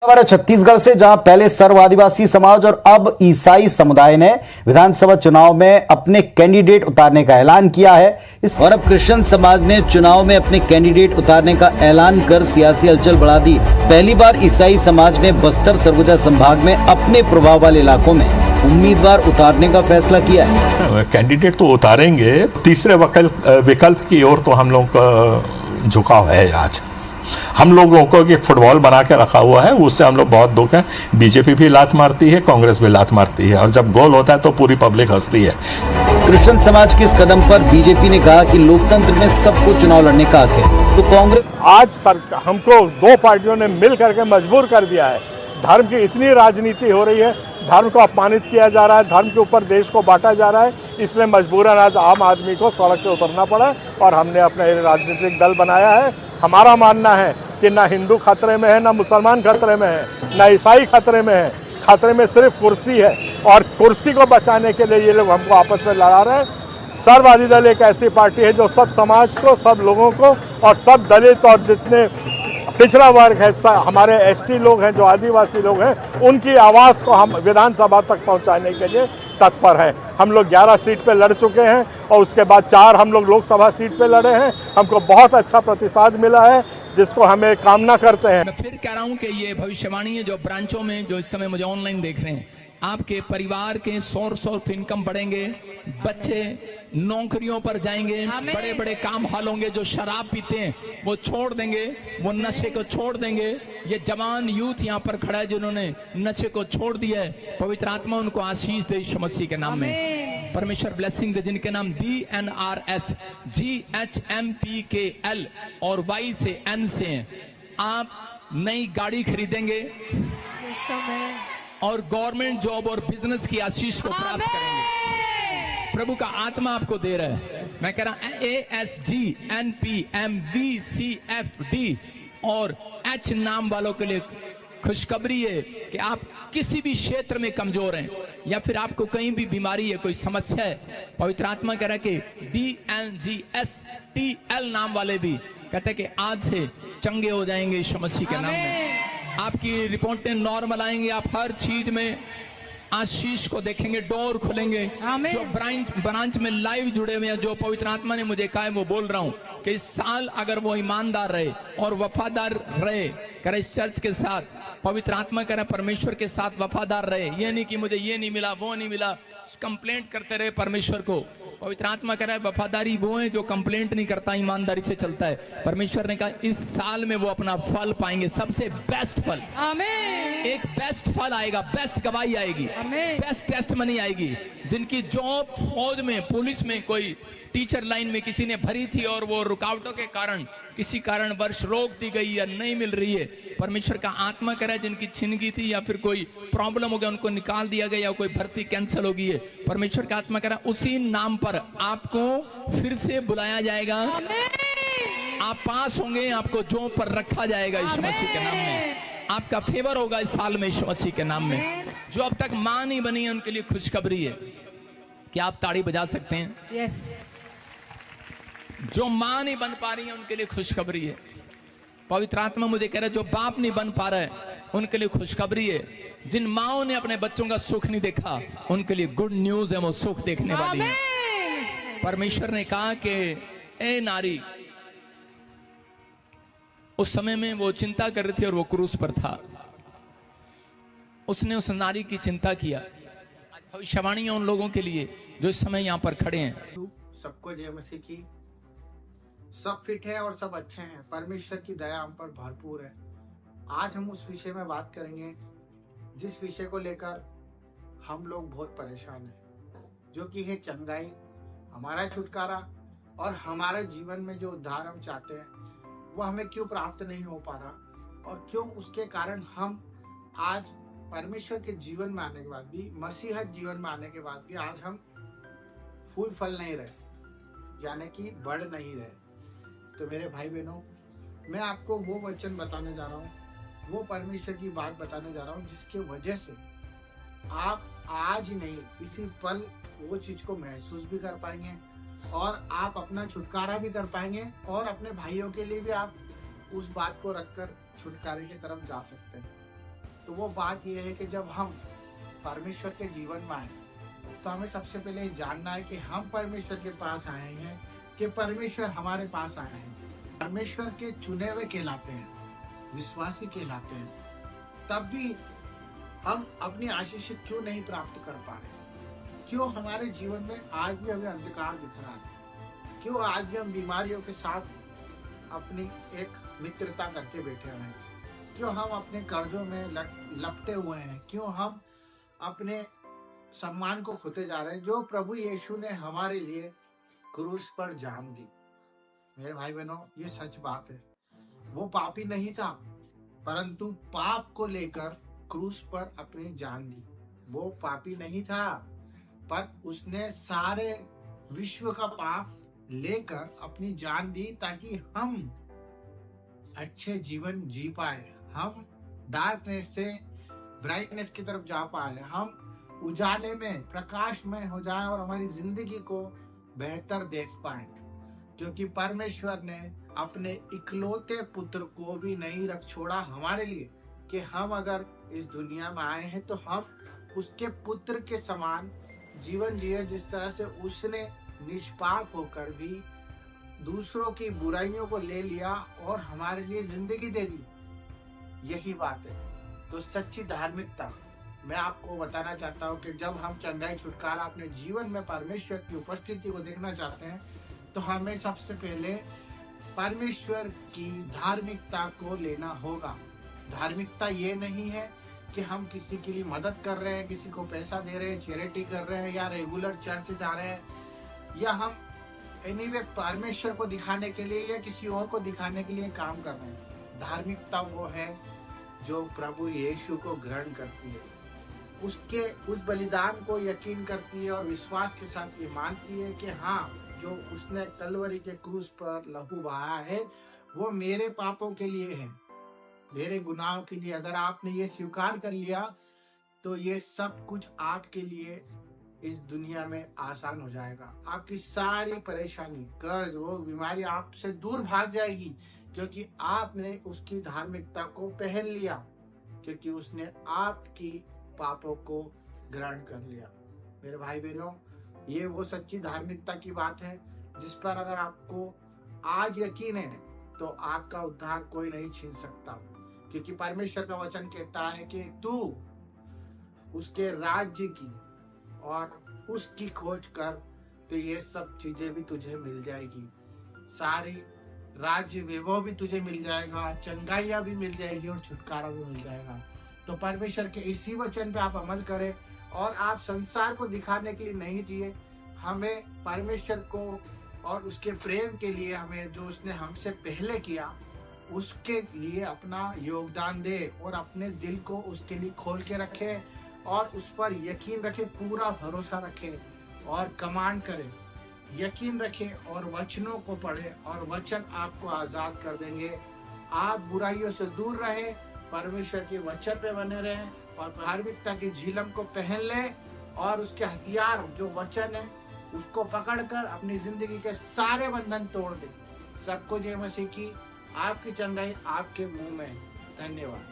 हमारे छत्तीसगढ़ से, जहां पहले सर्व आदिवासी समाज और अब ईसाई समुदाय ने विधानसभा चुनाव में अपने कैंडिडेट उतारने का ऐलान किया है। और अब क्रिश्चियन समाज ने चुनाव में अपने कैंडिडेट उतारने का ऐलान कर सियासी हलचल बढ़ा दी। पहली बार ईसाई समाज ने बस्तर सरगुजा संभाग में अपने प्रभाव वाले इलाकों में उम्मीदवार उतारने का फैसला किया है। कैंडिडेट तो उतारेंगे, तीसरे विकल्प की ओर तो हम लोग का झुकाव है। आज हम लोगों को एक फुटबॉल बना के रखा हुआ है, उससे हम लोग बहुत दुख है। बीजेपी भी लात मारती है, कांग्रेस भी लात मारती है, और जब गोल होता है तो पूरी पब्लिक हंसती है। क्रिश्चियन समाज के इस कदम पर बीजेपी ने कहा कि लोकतंत्र में सबको चुनाव लड़ने का हक है, तो कांग्रेस आज हमको दो पार्टियों ने मिल करके मजबूर कर दिया है। धर्म की इतनी राजनीति हो रही है, धर्म को अपमानित किया जा रहा है, धर्म के ऊपर देश को बांटा जा रहा है, इसलिए मजबूरन आज आम आदमी को सड़क पे उतरना पड़ा और हमने अपना राजनीतिक दल बनाया है। हमारा मानना है कि ना हिंदू खतरे में है, ना मुसलमान खतरे में है, ना ईसाई खतरे में है। खतरे में सिर्फ कुर्सी है, और कुर्सी को बचाने के लिए ये लोग हमको आपस में लड़ा रहे हैं। सर्ववादी दल एक ऐसी पार्टी है जो सब समाज को, सब लोगों को और सब दलित और जितने पिछड़ा वर्ग है, हमारे एसटी लोग हैं, जो आदिवासी लोग हैं, उनकी आवाज़ को हम विधानसभा तक पहुंचाने के लिए तत्पर हैं। हम लोग 11 सीट पे लड़ चुके हैं और उसके बाद 4 हम लोग लोकसभा सीट पे लड़े हैं। हमको बहुत अच्छा प्रतिसाद मिला है, जिसको हमें कामना करते हैं। मैं फिर कह रहा हूं कि ये भविष्यवाणी है जो ब्रांचों में, जो इस समय मुझे ऑनलाइन देख रहे हैं, आपके परिवार के सोर्स ऑफ इनकम बढ़ेंगे, बच्चे नौकरियों पर जाएंगे, बड़े बड़े काम हाल होंगे। जो शराब पीते हैं वो छोड़ देंगे, वो नशे को छोड़ देंगे। ये जवान यूथ यहाँ पर खड़ा है जिन्होंने नशे को छोड़ दिया है। पवित्र आत्मा उनको आशीष दे यीशु मसीह के नाम में। परमेश्वर ब्लेसिंग दे। जिनके नाम BNRS GHMPKL और Y से N से हैं, आप नई गाड़ी खरीदेंगे और गवर्नमेंट जॉब और बिजनेस की आशीष को प्राप्त करेंगे। प्रभु का आत्मा आपको दे रहा है। मैं कह रहा हूं ASGNPMVCFD और H नाम वालों के लिए खुशखबरी है कि आप किसी भी क्षेत्र में कमजोर हैं या फिर आपको कहीं भी बीमारी है, कोई समस्या है, पवित्र आत्मा कह रहा है कि DNGSTL नाम वाले भी कहते हैं कि आज से चंगे हो जाएंगे यीशु मसीह के नाम में। आपकी रिपोर्टें नॉर्मल आएंगे, आप हर चीज में आशीष को देखेंगे, डोर खुलेंगे। जो ब्रांच में लाइव जुड़े हुए हैं, जो पवित्र आत्मा ने मुझे कहा है वो बोल रहा हूं कि इस साल अगर वो ईमानदार रहे और वफादार रहे, करे इस चर्च के साथ, पवित्र आत्मा करे परमेश्वर के साथ वफादार रहे। ये नहीं कि मुझे ये नहीं मिला, वो नहीं मिला, कंप्लेंट करते रहे परमेश्वर को। पवित्र आत्मा कह रहा है वफादारी वो है जो कंप्लेंट नहीं करता, ईमानदारी से चलता है। परमेश्वर ने कहा इस साल में वो अपना फल पाएंगे, सबसे बेस्ट फल। आमीन। एक बेस्ट फल आएगा, बेस्ट गवाही आएगी, बेस्ट टेस्टमनी आएगी। जिनकी जॉब फौज में, पुलिस में, कोई टीचर लाइन में किसी ने भरी थी और वो रुकावटों के कारण किसी कारणवश रोक दी गई या नहीं मिल रही है, परमेश्वर का आत्मा कह रहा है जिनकी छिन गई थी या फिर कोई प्रॉब्लम हो गया, उनको निकाल दिया गया या कोई भर्ती कैंसिल हो गई है, परमेश्वर का आत्मा कह रहा है उसी नाम पर आपको फिर से बुलाया जाएगा। आप पास होंगे, आपको जॉब पर रखा जाएगा यीशु मसीह के नाम में। आपका फेवर होगा इस साल में यीशु मसीह के नाम में। जो अब तक मां नहीं बनी है उनके लिए खुशखबरी है। क्या आप ताड़ी बजा सकते हैं? यस। जो मां नहीं बन पा रही है उनके लिए खुशखबरी है। पवित्र आत्मा मुझे कह रहा है जो बाप नहीं बन पा रहा है उनके लिए खुशखबरी है। जिन माओं ने अपने बच्चों का सुख नहीं देखा उनके लिए गुड न्यूज है, वो सुख देखने वाली है। परमेश्वर ने कहा कि ए नारी, उस समय में वो चिंता कर रही थी और वो क्रूस पर था, उसने उस नारी की चिंता किया। भविष्यवाणी उन लोगों के लिए जो इस समय यहाँ पर खड़े हैं। सबको जय मसीह की। सब फिट है और सब अच्छे हैं। परमेश्वर की दया हम पर भरपूर है। आज हम उस विषय में बात करेंगे जिस विषय को लेकर हम लोग बहुत परेशान हैं, जो कि है चंगाई, हमारा छुटकारा और हमारे जीवन में जो उद्धार हम चाहते हैं वो हमें क्यों प्राप्त नहीं हो पा रहा, और क्यों उसके कारण हम आज परमेश्वर के जीवन में आने के बाद भी, मसीहत जीवन में आने के बाद भी आज हम फूल फल नहीं रहे, यानी कि बढ़ नहीं रहे। तो मेरे भाई बहनों, मैं आपको वो वचन बताने जा रहा हूँ, वो परमेश्वर की बात बताने जा रहा हूँ जिसके वजह से आप आज नहीं, इसी पल वो चीज को महसूस भी कर पाएंगे और आप अपना छुटकारा भी कर पाएंगे और अपने भाइयों के लिए भी आप उस बात को रखकर छुटकारे की तरफ जा सकते हैं। तो वो बात ये है कि जब हम परमेश्वर के जीवन में आए तो हमें सबसे पहले ये जानना है कि हम परमेश्वर के पास आए हैं कि परमेश्वर हमारे पास आए हैं। परमेश्वर के चुने हुए कहलाते हैं, विश्वासी कहलाते हैं, तब भी हम अपनी आशीष क्यों नहीं प्राप्त कर पा रहे? क्यों हमारे जीवन में आज भी हमें अंधकार दिख रहा है? क्यों आज भी हम बीमारियों के साथ अपनी एक मित्रता करके बैठे हुए हैं? क्यों हम अपने कर्जों में लपटे हुए हैं? क्यों हम अपने सम्मान को खोते जा रहे हैं जो प्रभु यीशु ने हमारे लिए क्रूस पर जान दी? मेरे भाई बहनों, ये सच बात है। वो पापी नहीं था, परंतु पाप को लेकर क्रूस पर अपनी जान दी। वो पापी नहीं था, पर उसने सारे विश्व का पाप लेकर अपनी जान दी ताकि हम अच्छे जीवन जी पाए, हम डार्कनेस से ब्राइटनेस की तरफ जा पाए, हम उजाले में प्रकाश में हो जाए और हमारी जिंदगी को बेहतर देख पाए। क्योंकि परमेश्वर ने अपने इकलौते पुत्र को भी नहीं रख छोड़ा हमारे लिए कि हम अगर इस दुनिया में आए हैं तो हम उसके पुत्र के समान जीवन जिए, जिस तरह से उसने निष्पाप होकर भी दूसरों की बुराइयों को ले लिया और हमारे लिए जिंदगी दे दी। यही बात है। तो सच्ची धार्मिकता मैं आपको बताना चाहता हूँ कि जब हम चंगाई छुटकारा अपने जीवन में परमेश्वर की उपस्थिति को देखना चाहते हैं तो हमें सबसे पहले परमेश्वर की धार्मिकता को लेना होगा। धार्मिकता ये नहीं है कि हम किसी के लिए मदद कर रहे हैं, किसी को पैसा दे रहे हैं, चैरिटी कर रहे हैं, या रेगुलर चर्च जा रहे हैं, या हम एनीवे परमेश्वर को दिखाने के लिए या किसी और को दिखाने के लिए काम कर रहे हैं। धार्मिकता वो है जो प्रभु यीशु को ग्रहण करती है, उसके उस बलिदान को यकीन करती है और विश्वास के साथ ये मानती है कि हाँ, जो उसने कलवरी के क्रूस पर लहू बहाया है वो मेरे पापों के लिए है, मेरे गुनाहों के लिए। अगर आपने ये स्वीकार कर लिया तो ये सब कुछ आपके लिए इस दुनिया में आसान हो जाएगा। आपकी सारी परेशानी, कर्ज, रोग, बीमारी आपसे दूर भाग जाएगी, क्योंकि आपने उसकी धार्मिकता को पहन लिया, क्योंकि उसने आपकी पापों को ग्रहण कर लिया। मेरे भाई बहनों, ये वो सच्ची धार्मिकता की बात है जिस पर अगर आपको आज यकीन है तो आपका उद्धार कोई नहीं छीन सकता, क्योंकि परमेश्वर का वचन कहता है कि तू उसके राज्य की और उसकी खोज कर तो ये सब चीजें भी तुझे मिल जाएगी। सारी राज्य वैभव भी तुझे मिल जाएगा, चंगाइयां भी मिल जाएगी और छुटकारा भी मिल जाएगा। तो परमेश्वर के इसी वचन पे आप अमल करें और आप संसार को दिखाने के लिए नहीं जिए। हमें परमेश्वर को और उसके प्रेम के लिए, हमें जो उसने हमसे पहले किया उसके लिए अपना योगदान दे और अपने दिल को उसके लिए खोल के रखे और उस पर यकीन रखे, पूरा भरोसा रखे और कमांड करे, यकीन रखे और वचनों को पढ़े और वचन आपको आजाद कर देंगे। आप बुराइयों से दूर रहे, परमेश्वर के वचन पे बने रहें और धार्मिकता की झिलम को पहन ले और उसके हथियार जो वचन है उसको पकड़कर अपनी जिंदगी के सारे बंधन तोड़ दे। सबको जय मसीह की। आपकी चंगाई आपके मुंह में है। धन्यवाद।